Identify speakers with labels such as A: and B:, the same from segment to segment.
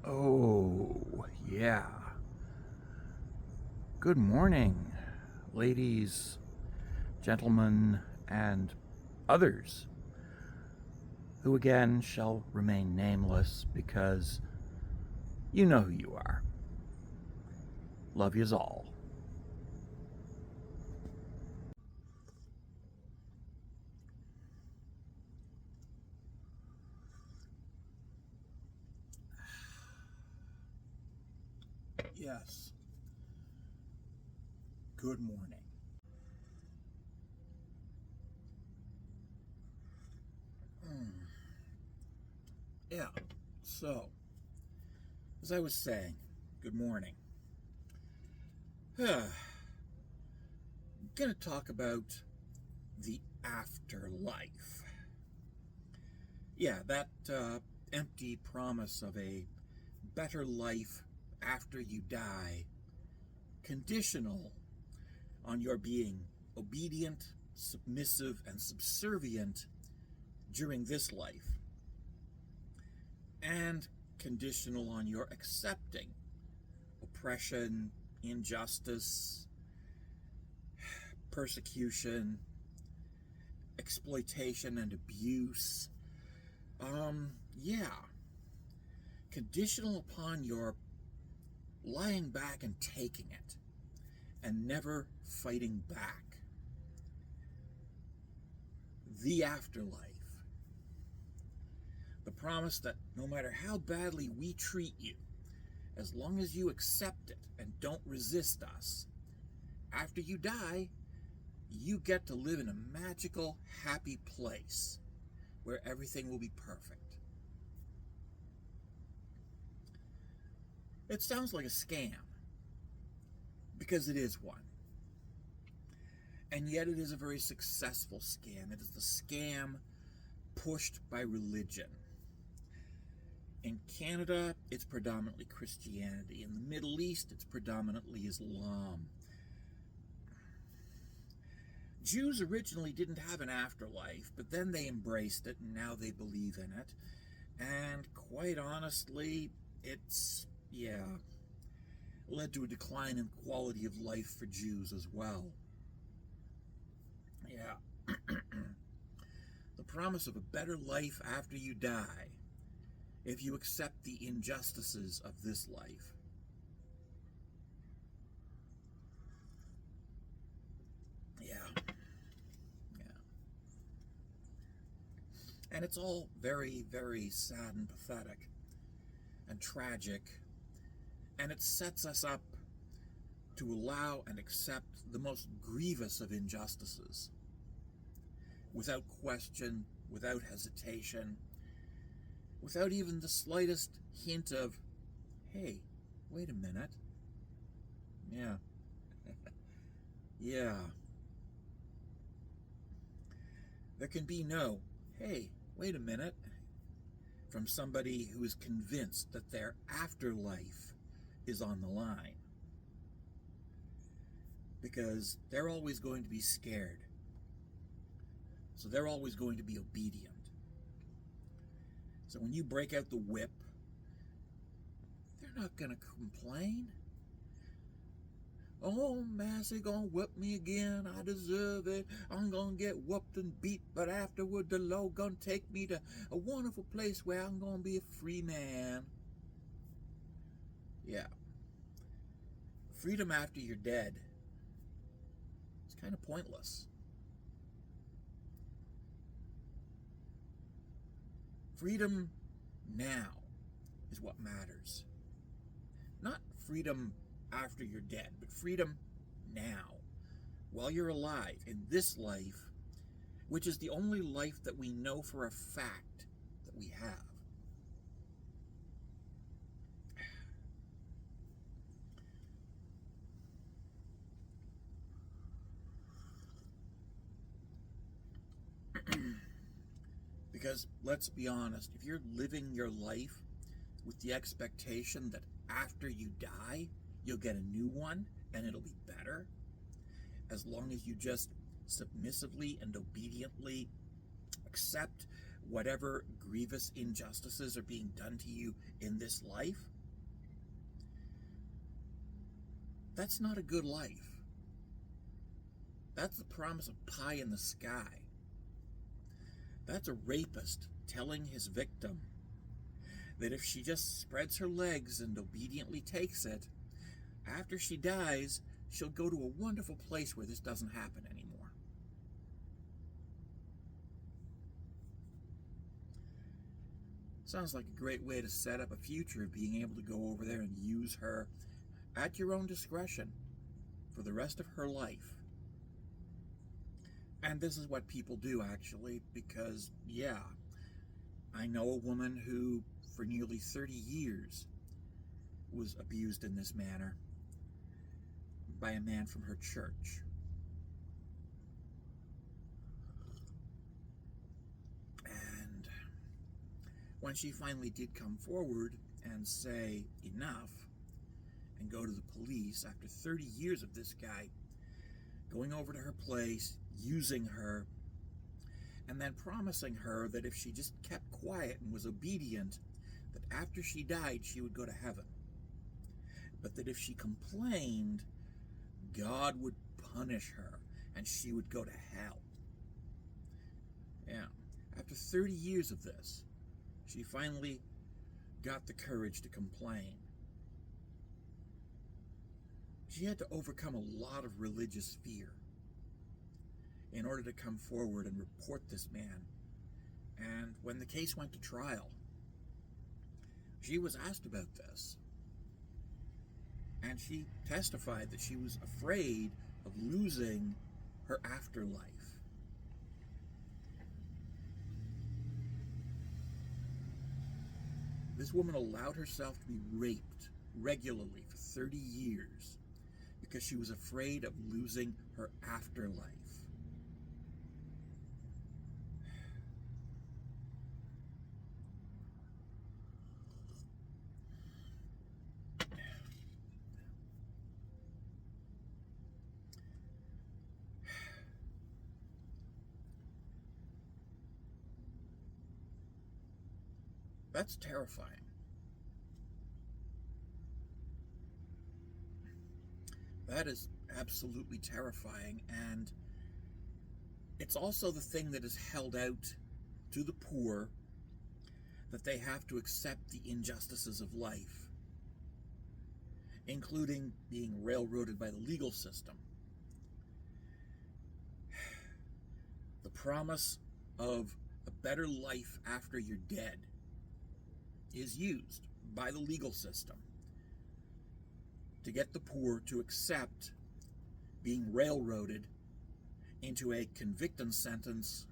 A: Oh, yeah. Good morning, ladies, gentlemen, and others, who again shall remain nameless because you know who you are. Love yous all. Yes, good morning. Mm, yeah, so, as I was saying, good morning. I'm gonna talk about the afterlife. Yeah, that empty promise of a better life after you die, conditional on your being obedient, submissive, and subservient during this life, and conditional on your accepting oppression, injustice, persecution, exploitation, and abuse. Yeah, conditional upon your lying back and taking it and never fighting back. The afterlife. The promise that no matter how badly we treat you, as long as you accept it and don't resist us, after you die, you get to live in a magical, happy place where everything will be perfect. It sounds like a scam, because it is one. And yet it is a very successful scam. It is the scam pushed by religion. In Canada, it's predominantly Christianity. In the Middle East, it's predominantly Islam. Jews originally didn't have an afterlife, but then they embraced it and now they believe in it. And quite honestly, it's, led to a decline in quality of life for Jews as well. Yeah. The promise of a better life after you die, if you accept the injustices of this life. Yeah. Yeah. And it's all very, very sad and pathetic and tragic. And it sets us up to allow and accept the most grievous of injustices without question, without hesitation, without even the slightest hint of, hey, wait a minute. Yeah. Yeah. There can be no, hey, wait a minute, from somebody who is convinced that their afterlife is on the line. Because they're always going to be scared. So they're always going to be obedient. So when you break out the whip, they're not going to complain. Oh, Massey gonna whip me again. I deserve it. I'm gonna get whooped and beat, but afterward the Lord gonna take me to a wonderful place where I'm gonna be a free man. Yeah. Freedom after you're dead. It's kind of pointless. Freedom now is what matters. Not freedom after you're dead, but freedom now, while you're alive, in this life, which is the only life that we know for a fact that we have. Because let's be honest, if you're living your life with the expectation that after you die, you'll get a new one and it'll be better, as long as you just submissively and obediently accept whatever grievous injustices are being done to you in this life, That's not a good life. That's the promise of pie in the sky. That's a rapist telling his victim that if she just spreads her legs and obediently takes it, after she dies, she'll go to a wonderful place where this doesn't happen anymore. Sounds like a great way to set up a future of being able to go over there and use her at your own discretion for the rest of her life. And this is what people do, actually, because, yeah, I know a woman who, for nearly 30 years, was abused in this manner by a man from her church. And when she finally did come forward and say enough and go to the police after 30 years of this guy going over to her place, using her, and then promising her that if she just kept quiet and was obedient, that after she died, she would go to heaven. But that if she complained, God would punish her and she would go to hell. Yeah. After 30 years of this, she finally got the courage to complain. She had to overcome a lot of religious fear in order to come forward and report this man. And when the case went to trial, she was asked about this. And she testified that she was afraid of losing her afterlife. This woman allowed herself to be raped regularly for 30 years because she was afraid of losing her afterlife. That's terrifying. That is absolutely terrifying, and it's also the thing that is held out to the poor, that they have to accept the injustices of life, including being railroaded by the legal system. The promise of a better life after you're dead is used by the legal system to get the poor to accept being railroaded into a conviction sentence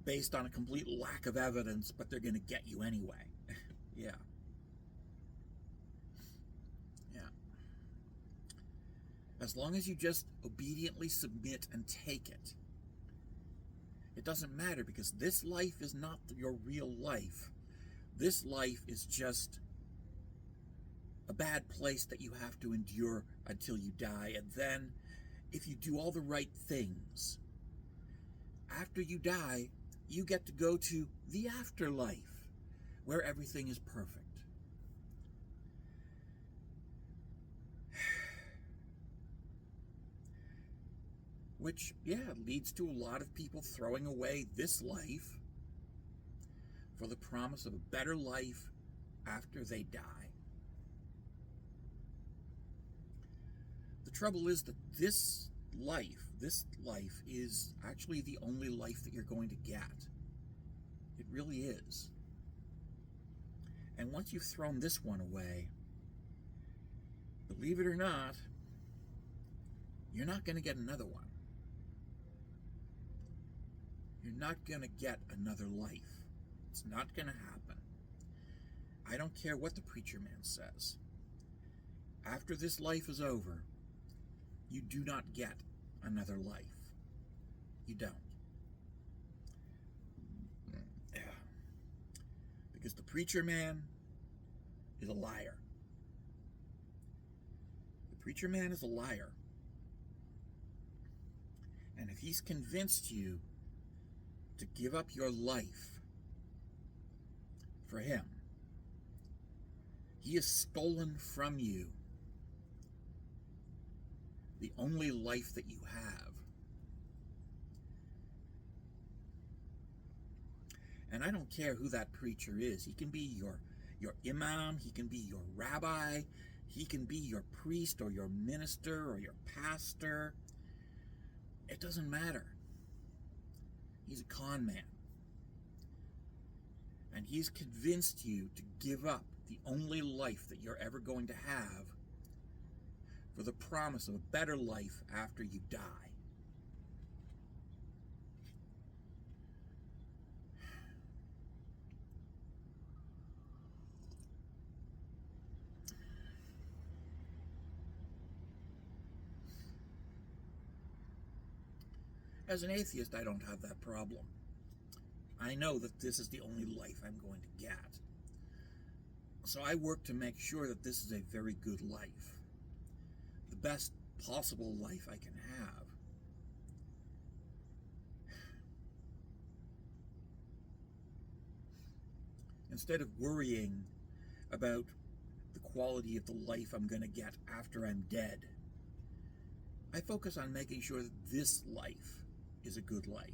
A: based on a complete lack of evidence, but they're going to get you anyway. Yeah. Yeah. As long as you just obediently submit and take it, it doesn't matter, because this life is not your real life. This life is just a bad place that you have to endure until you die. And then, if you do all the right things, after you die, you get to go to the afterlife, where everything is perfect. Which, yeah, leads to a lot of people throwing away this life for the promise of a better life after they die. The trouble is that this life is actually the only life that you're going to get. It really is. And once you've thrown this one away, believe it or not, you're not going to get another one. You're not going to get another life. It's not going to happen. I don't care what the preacher man says. After this life is over, you do not get another life. You don't. Because the preacher man is a liar. The preacher man is a liar. And if he's convinced you to give up your life for him, He has stolen from you the only life that you have. And I don't care who that preacher is. He can be your imam, he can be your rabbi, he can be your priest or your minister or your pastor. It doesn't matter. He's a con man. And he's convinced you to give up the only life that you're ever going to have for the promise of a better life after you die. As an atheist, I don't have that problem. I know that this is the only life I'm going to get. So I work to make sure that this is a very good life. The best possible life I can have. Instead of worrying about the quality of the life I'm going to get after I'm dead, I focus on making sure that this life is a good life.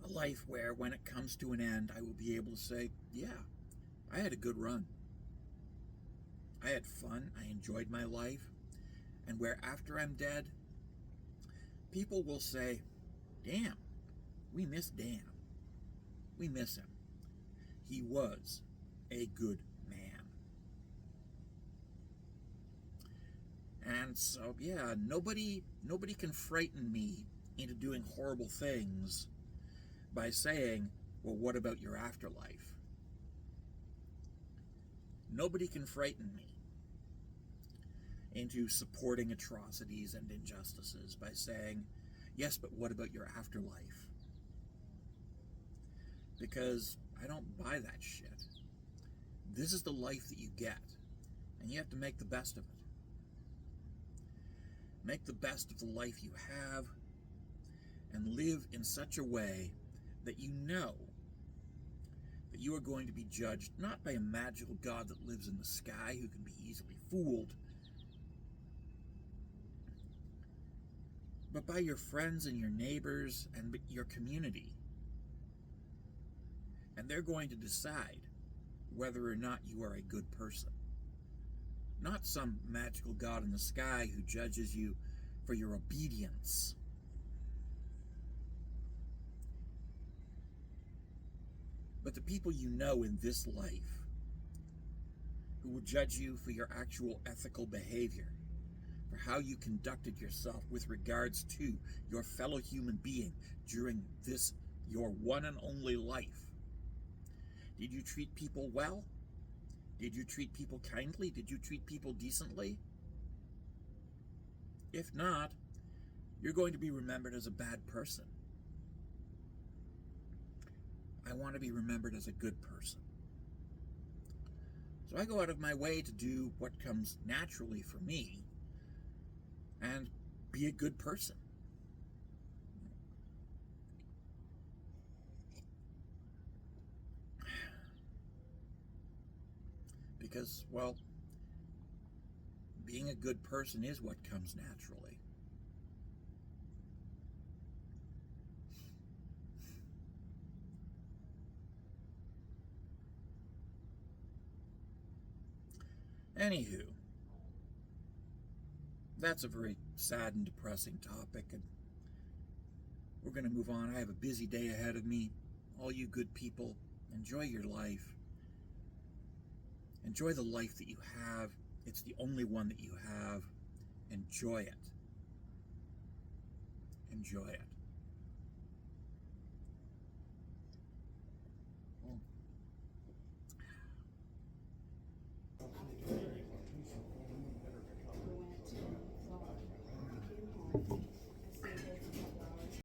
A: A life where, when it comes to an end, I will be able to say, yeah, I had a good run. I had fun, I enjoyed my life, and where after I'm dead, people will say, damn, we miss Dan. We miss him. He was a good man. And so, yeah, nobody can frighten me into doing horrible things by saying, well, what about your afterlife? Nobody can frighten me into supporting atrocities and injustices by saying, yes, but what about your afterlife? Because I don't buy that shit. This is the life that you get, and you have to make the best of it. Make the best of the life you have, and live in such a way that you know that you are going to be judged not by a magical God that lives in the sky who can be easily fooled, but by your friends and your neighbors and your community. And they're going to decide whether or not you are a good person. Not some magical God in the sky who judges you for your obedience. But the people you know in this life who will judge you for your actual ethical behavior, for how you conducted yourself with regards to your fellow human being during this, your one and only life. Did you treat people well? Did you treat people kindly? Did you treat people decently? If not, you're going to be remembered as a bad person. I want to be remembered as a good person. So I go out of my way to do what comes naturally for me and be a good person. Because, well, being a good person is what comes naturally. Anywho, that's a very sad and depressing topic, and we're going to move on. I have a busy day ahead of me. All you good people, enjoy your life. Enjoy the life that you have. It's the only one that you have. Enjoy it. Enjoy it.